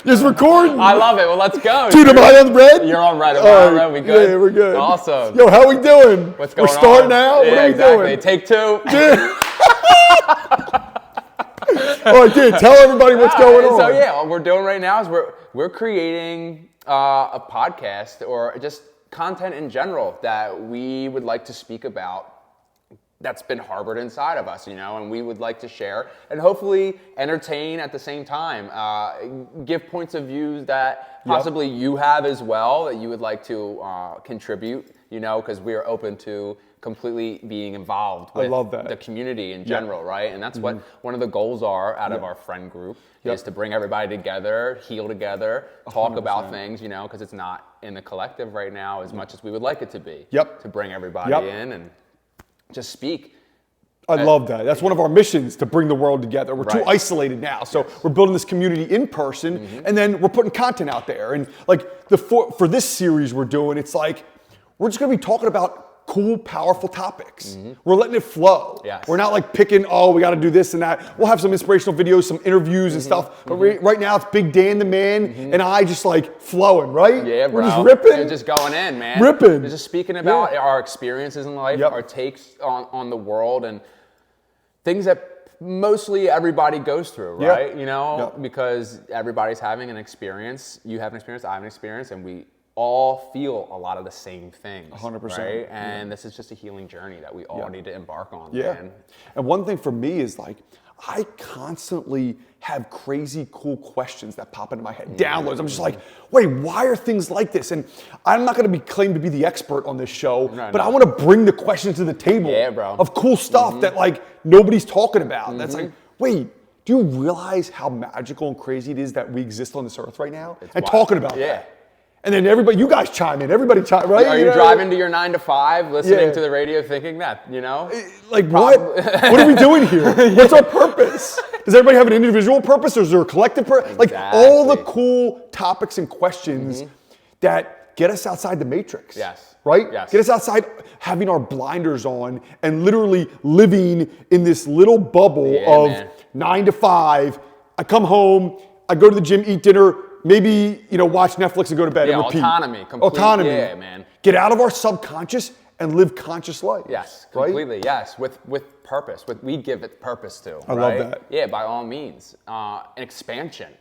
It's recording. I love it. Well, let's go. Dude, am I on red? You're on red. Am I on red? We good? Yeah, we're good. Awesome. Yo, how we doing? What's going on? We're starting now? Yeah, what are we exactly. doing? Take two. Oh, I did. Tell everybody what's going on. So yeah, what we're doing right now is we're creating a podcast or just content in general that we would like to speak about that's been harbored inside of us, and we would like to share and hopefully entertain at the same time, give points of views that possibly you have as well that you would like to contribute, because we are open to completely being involved with the community in general, right? And that's what one of the goals are out of our friend group is to bring everybody together, heal together, talk 100%. about things, because it's not in the collective right now as much as we would like it to be. To bring everybody in and just speak. I love that. That's one of our missions, to bring the world together. We're too isolated now. So we're building this community in person, and then we're putting content out there. And like for this series we're doing, it's like we're just going to be talking about cool, powerful topics. We're letting it flow. We're not like picking, we got to do this and that. We'll have some inspirational videos, some interviews and stuff. But right now it's Big Dan the man and I just like flowing, right? Yeah, bro. We're just ripping. We're just going in, man. Ripping. We're just speaking about our experiences in life, our takes on the world, and things that mostly everybody goes through, right? Because everybody's having an experience. You have an experience, I have an experience, and we all feel a lot of the same things. 100%. Right? And this is just a healing journey that we all need to embark on. Man. And one thing for me is like, I constantly have crazy cool questions that pop into my head, downloads. I'm just like, wait, why are things like this? And I'm not going to be claimed to be the expert on this show, but I want to bring the questions to the table of cool stuff that like nobody's talking about. That's like, wait, do you realize how magical and crazy it is that we exist on this earth right now? It's and wild. Talking about that. And then everybody, you guys chime in, everybody chime, right? Are you driving to your 9 to 5, listening to the radio, thinking that, Like, what are we doing here? What's our purpose? Does everybody have an individual purpose, or is there a collective purpose? Like, all the cool topics and questions that get us outside the matrix. Right? Get us outside having our blinders on and literally living in this little bubble of 9 to 5. I come home, I go to the gym, eat dinner, maybe, watch Netflix and go to bed and repeat. Autonomy. Yeah, man. Get out of our subconscious and live conscious life. Yes, completely. Right? Yes, with purpose. We give it purpose to. I love that. Yeah, by all means. An expansion.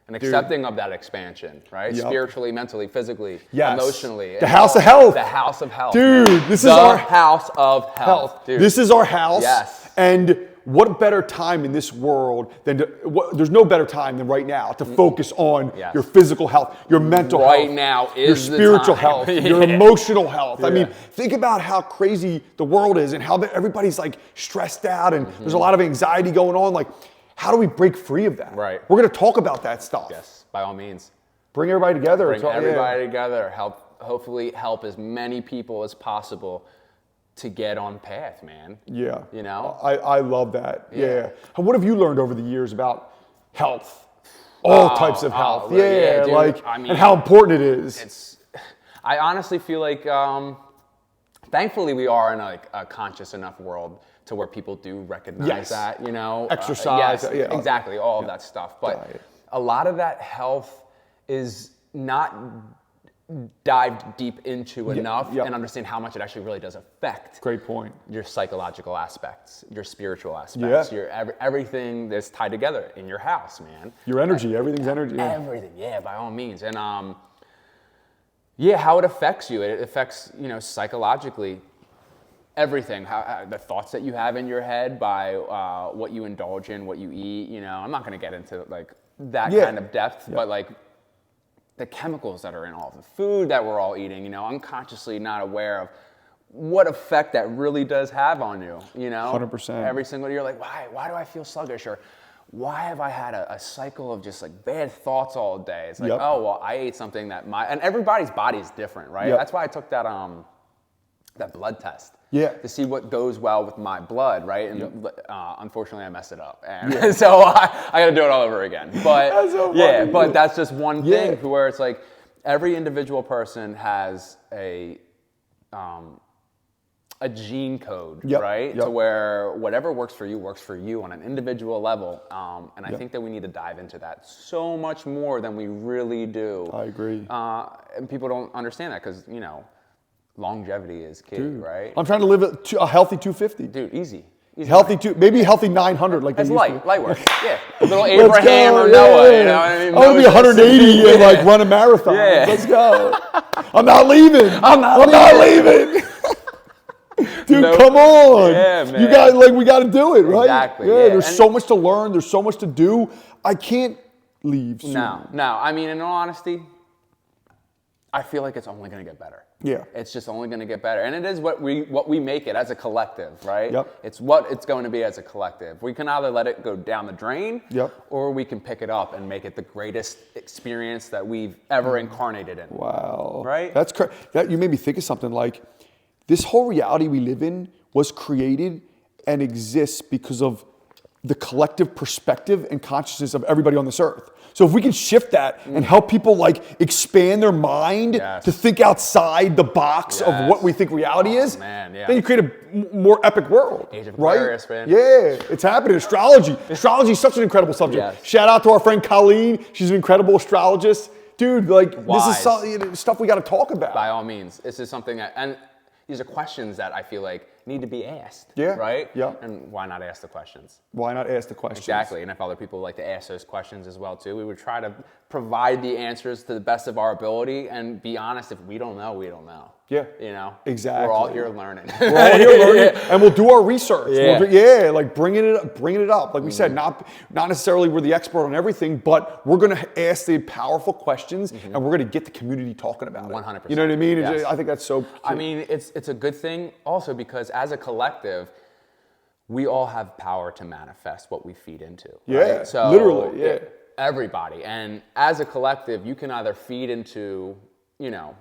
An accepting of that expansion, right? Spiritually, mentally, physically, emotionally. The house of health. The house of health. Dude, this is our house of health. Dude. This is our house. Yes. And what better time in this world than there's no better time than right now to focus on your physical health, your mental health. Right now is your spiritual the time. health, your emotional health. I mean, think about how crazy the world is and how everybody's like stressed out and there's a lot of anxiety going on. Like, how do we break free of that? Right. We're going to talk about that stuff. Yes, by all means. Bring everybody together. Bring everybody together. Hopefully help as many people as possible to get on path, man. Yeah. I love that. Yeah. What have you learned over the years about health? All types of health. Dude, and how important it is. I honestly feel like, thankfully we are in a conscious enough world to where people do recognize that, Exercise. Exactly, all of that stuff. But a lot of that health is not dived deep into enough and understand how much it actually really does affect. Great point. Your psychological aspects, your spiritual aspects, your everything that's tied together in your house, man. Your energy, everything's energy. Everything, by all means. And how it affects you. It affects, psychologically, everything. How the thoughts that you have in your head by what you indulge in, what you eat. I'm not going to get into like that kind of depth, but like the chemicals that are in all the food that we're all eating, unconsciously not aware of what effect that really does have on you, 100%. Every single day you're like, why do I feel sluggish? Or why have I had a cycle of just like bad thoughts all day? It's like, I ate something and everybody's body is different, right? That's why I took that blood test. To see what goes well with my blood, right? And unfortunately, I messed it up, and so I got to do it all over again. But that's so but that's just one thing where it's like every individual person has a a gene code, Yep, right? yep. To where whatever works for you on an individual level. And I think that we need to dive into that so much more than we really do. I agree. And people don't understand that because, you know, longevity is key, right? I'm trying to live a healthy 250. Dude, easy. Healthy maybe healthy 900 like That's they used to. light work. Yeah. Little Abraham or yeah, Noah, yeah. you know what I mean? I want to be 180 and like run a marathon. Yeah. Let's go. I'm not leaving. I'm not leaving. Dude, come on. Yeah, man. You got we got to do it, right? Exactly. Yeah, Yeah. there's And so much to learn. There's so much to do. I can't leave soon. No. I mean, in all honesty, I feel like it's only going to get better. Yeah. It's just only going to get better. And it is what we make it as a collective, right? Yep. It's what it's going to be as a collective. We can either let it go down the drain, or we can pick it up and make it the greatest experience that we've ever incarnated in. Wow. Right? That's crazy. You made me think of something like this whole reality we live in was created and exists because of the collective perspective and consciousness of everybody on this earth. So if we can shift that and help people like expand their mind to think outside the box of what we think reality is, man, then you create a more epic world. Age of right? Aquarius, man. Yeah, it's happening. Astrology. Astrology is such an incredible subject. Yes. Shout out to our friend Colleen. She's an incredible astrologist. Dude, like Wise. this is stuff we got to talk about. By all means. This is something that, and these are questions that I feel like need to be asked. Yeah. Right? Yeah. And why not ask the questions? Why not ask the questions? Exactly. And if other people like to ask those questions as well too, we would try to provide the answers to the best of our ability and be honest. If we don't know, we don't know. Yeah. You know? Exactly. We're all here learning. We're all here learning, and we'll do our research. Yeah. Like bringing it up. Like we said, not necessarily we're the expert on everything, but we're going to ask the powerful questions, and we're going to get the community talking about it. 100%. You know what I mean? Yes. I think that's so key. I mean, it's a good thing also because as a collective, we all have power to manifest what we feed into. Yeah, right? So literally, yeah. Everybody. And as a collective, you can either feed into, you know,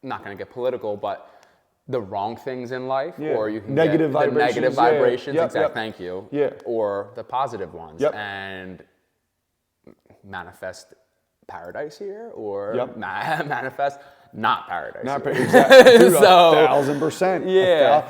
not going to get political, but the wrong things in life, or you can Negative get the vibrations, negative vibrations, Yep. thank you, Yeah. or the positive ones, Yep. and manifest paradise here, or Yep. manifest not paradise. Not here. exactly. Dude, So, 1,000%. yeah.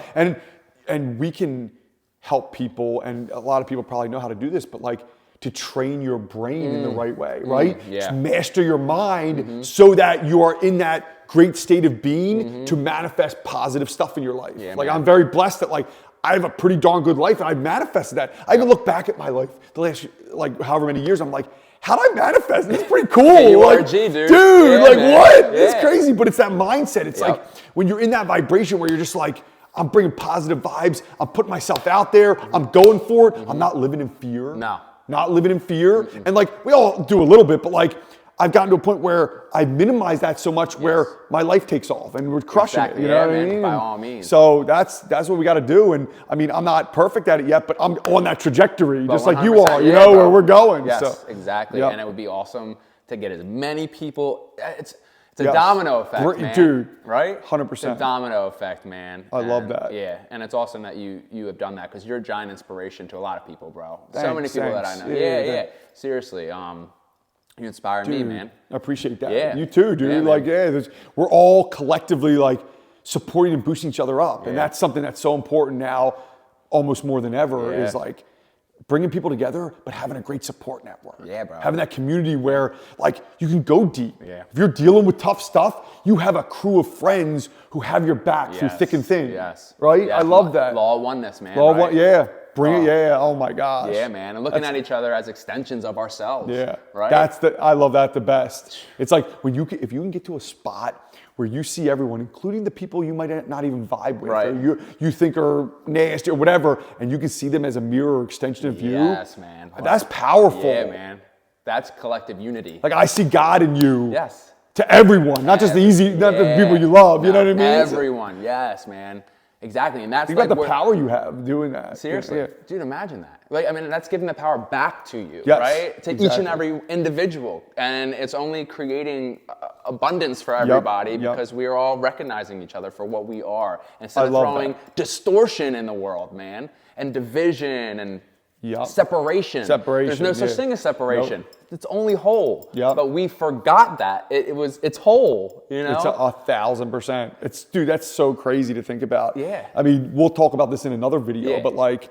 And we can help people, and a lot of people probably know how to do this, but like to train your brain in the right way, right? yeah. To master your mind so that you are in that great state of being to manifest positive stuff in your life. Yeah, like man. I'm very blessed that like I have a pretty darn good life and I've manifested that. I even look back at my life the last like however many years, I'm like, how'd I manifest? It's pretty cool. Yeah, you like, are a G, dude. Dude, Yeah, like man. what? Yeah. It's crazy, but it's that mindset. It's Yep. like when you're in that vibration where you're just like, I'm bringing positive vibes. I'm putting myself out there. I'm going for it. I'm not living in fear. No. Not living in fear. And like, we all do a little bit, but like, I've gotten to a point where I minimize that so much where my life takes off and we're crushing Exactly. it. You know Yeah, what I man, mean? by all means. So that's what we got to do. And I mean, I'm not perfect at it yet, but I'm on that trajectory, just like you 100%, are. You yeah, know bro. where we're going. Yes, So, exactly. yep. And it would be awesome to get as many people. It's a Yes. domino effect, man. Dude, right? 100%. It's a domino effect, man. I love that. Yeah, and it's awesome that you have done that because you're a giant inspiration to a lot of people, bro. So many Thanks, people that I thanks. know. Yeah. Seriously, you inspire me, man. I appreciate that. Yeah. You too, dude. Yeah, man. Like, we're all collectively like supporting and boosting each other up. And that's something that's so important now, almost more than ever, is like bringing people together, but having a great support network. Yeah, bro. Having that community where like you can go deep. Yeah. If you're dealing with tough stuff, you have a crew of friends who have your back through thick and thin. Yes. Right? Yes. I love that. Law of oneness, man. Law of right? one, yeah. Bring it, yeah. Oh my gosh. Yeah, man. And looking at each other as extensions of ourselves. Yeah, Right? I love that the if you can get to a spot where you see everyone, including the people you might not even vibe with, Right. or you think are nasty or whatever, and you can see them as a mirror or extension of you. Yes, man. That's powerful. Yeah, man. That's collective unity. Like I see God in you. Yes. To everyone, not just not the people you love. You know what I mean? Everyone. Yes, man. Exactly. And that's Think like about the power you have doing that. Seriously. Yeah. Dude, imagine that. Like, I mean, that's giving the power back to you, Yes, right? To each exactly. and every individual. And it's only creating abundance for everybody because we are all recognizing each other for what we are instead of love throwing distortion in the world, man, and division and Yep. Separation. There's no such thing as separation. Nope. It's only whole. Yep. But we forgot that. It's whole, you know? It's 1,000%. Dude, that's so crazy to think about. Yeah. I mean, we'll talk about this in another video, Yeah. but like,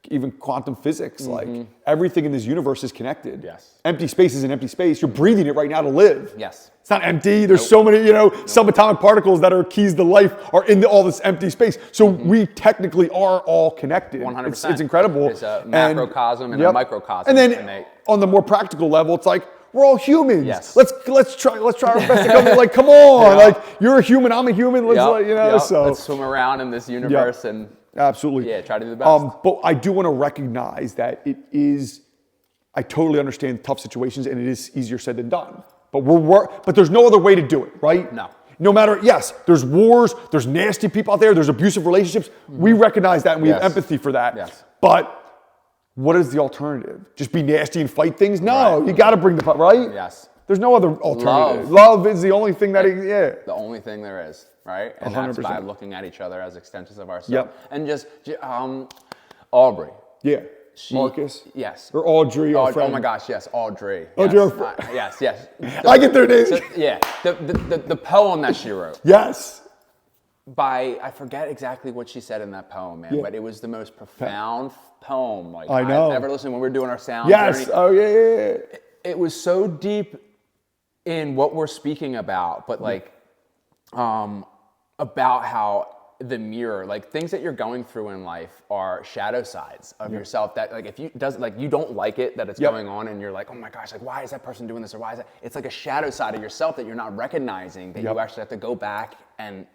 even quantum physics, like everything in this universe is connected. Yes. Empty space is an empty space. You're breathing it right now to live. Yes. It's not empty. There's so many, subatomic particles that are keys to life are in all this empty space. So we technically are all connected. 100%. It's incredible. It's a macrocosm and a microcosm. And then on the more practical level, it's like, we're all humans. Yes. Let's try our best to come. Like, come on. Like, you're a human. I'm a human. Let's So let's swim around in this universe and absolutely. Yeah, try to do the best. But I do want to recognize that I totally understand tough situations and it is easier said than done. But there's no other way to do it, right? No. No matter, yes, there's wars, there's nasty people out there, there's abusive relationships. We recognize that and we have empathy for that. Yes. But what is the alternative? Just be nasty and fight things? No, you got to bring the fight, right? Yes. There's no other alternative. Love is the only thing that, The only thing there is, right? And 100%. that's by looking at each other as extensions of ourselves. Yep. And just Aubrey. Yeah. Marcus? Yes. Or Audrey? Or oh my gosh, yes, Audrey. Audrey. Yes, yes. I get their names. The poem that she wrote. Yes. I forget exactly what she said in that poem, man, but it was the most profound poem I know. I've ever listened when we were doing our sound Yes. journey. Oh, yeah. It was so deep in what we're speaking about, but like about how the mirror, like things that you're going through in life are shadow sides of yourself that like if you you don't like it that it's going on and you're like, oh my gosh, like why is that person doing this or why is that? It's like a shadow side of yourself that you're not recognizing that you actually have to go back and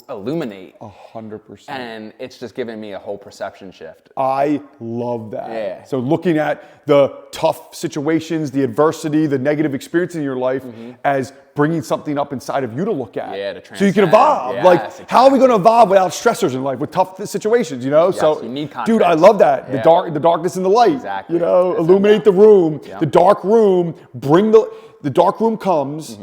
illuminate. 100%. And it's just given me a whole perception shift. I love that. Yeah. So looking at the tough situations, the adversity, the negative experiences in your life as bringing something up inside of you to look at. Yeah, to so you can transcend. evolve. Yes, like, exactly. how are we going to evolve without stressors in life, with tough situations, Yes, so, you need dude, I love that. Yeah. The darkness and the light. Exactly. Illuminate the room. Yeah. The dark room, the dark room comes,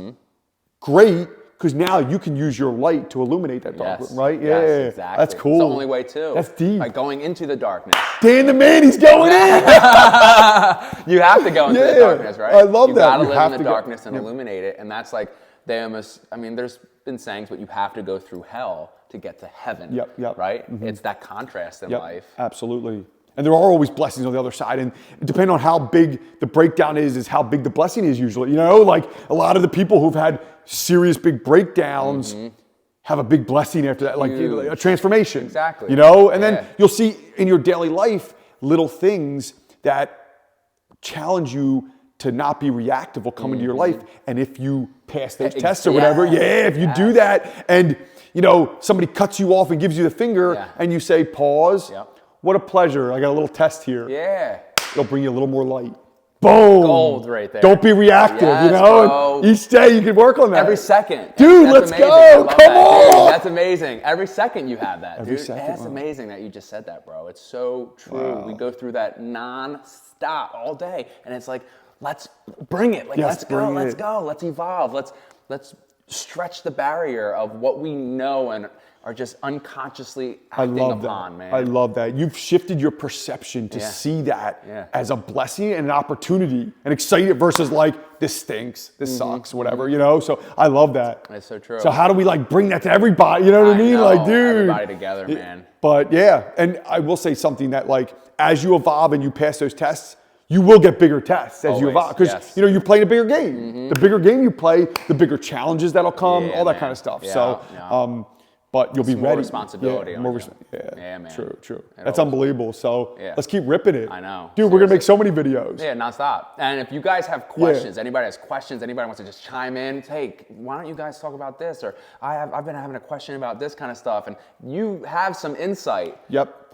great. Because now you can use your light to illuminate that dark room, right? Yes, exactly. That's cool. It's the only way too. That's deep. By going into the darkness. Dan the man, he's going in. You have to go into the darkness, right? I love you that. You gotta live in the darkness and illuminate it. And that's like, there's been sayings, but you have to go through hell to get to heaven, right? It's that contrast in life. Absolutely. And there are always blessings on the other side. And depending on how big the breakdown is how big the blessing is usually. Like a lot of the people who've had serious big breakdowns have a big blessing after that, like a transformation. Exactly. And then you'll see in your daily life little things that challenge you to not be reactive will come into your life. And if you pass those tests or whatever, if you do that and somebody cuts you off and gives you the finger and you say, pause. What a pleasure. I got a little test here. Yeah. It'll bring you a little more light. Boom. Gold right there. Don't be reactive, bro. And each day you can work on that. Every second. Dude, let's go. Come on. Dude, that's amazing. Every second you have that, Every dude. second, That's amazing that you just said that, bro. It's so true. Wow. We go through that non-stop all day. And it's like, let's bring it. Like, let's go. Let's evolve. Let's stretch the barrier of what we know and are just unconsciously acting upon, man. I love that. You've shifted your perception to see that as a blessing and an opportunity and excited versus like, this stinks, this sucks, whatever, So I love that. That's so true. So how do we like bring that to everybody? You know what I mean? Like, dude. Everybody together, man. But and I will say something that like, as you evolve and you pass those tests, you will get bigger tests as you evolve. Because, you're playing a bigger game. The bigger game you play, the bigger challenges that'll come, all that kind of stuff. But you'll be ready. More responsibility on you. Yeah, man. True. That's That's unbelievable. So let's keep ripping it. I know. Dude, we're going to make so many videos. Yeah, nonstop. And if you guys have questions, anybody has questions, anybody wants to just chime in, hey, why don't you guys talk about this? Or I've been having a question about this kind of stuff. And you have some insight.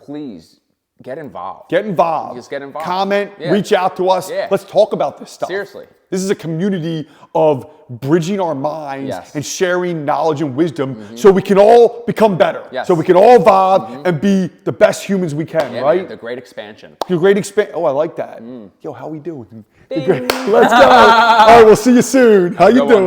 Please get involved. Just get involved. Comment, reach out to us. Let's talk about this stuff. Seriously. This is a community of bridging our minds and sharing knowledge and wisdom so we can all become better. So we can all evolve and be the best humans we can, right? Man, the great expansion. Oh, I like that. Yo, how we doing? Let's go. All right, we'll see you soon. How you doing?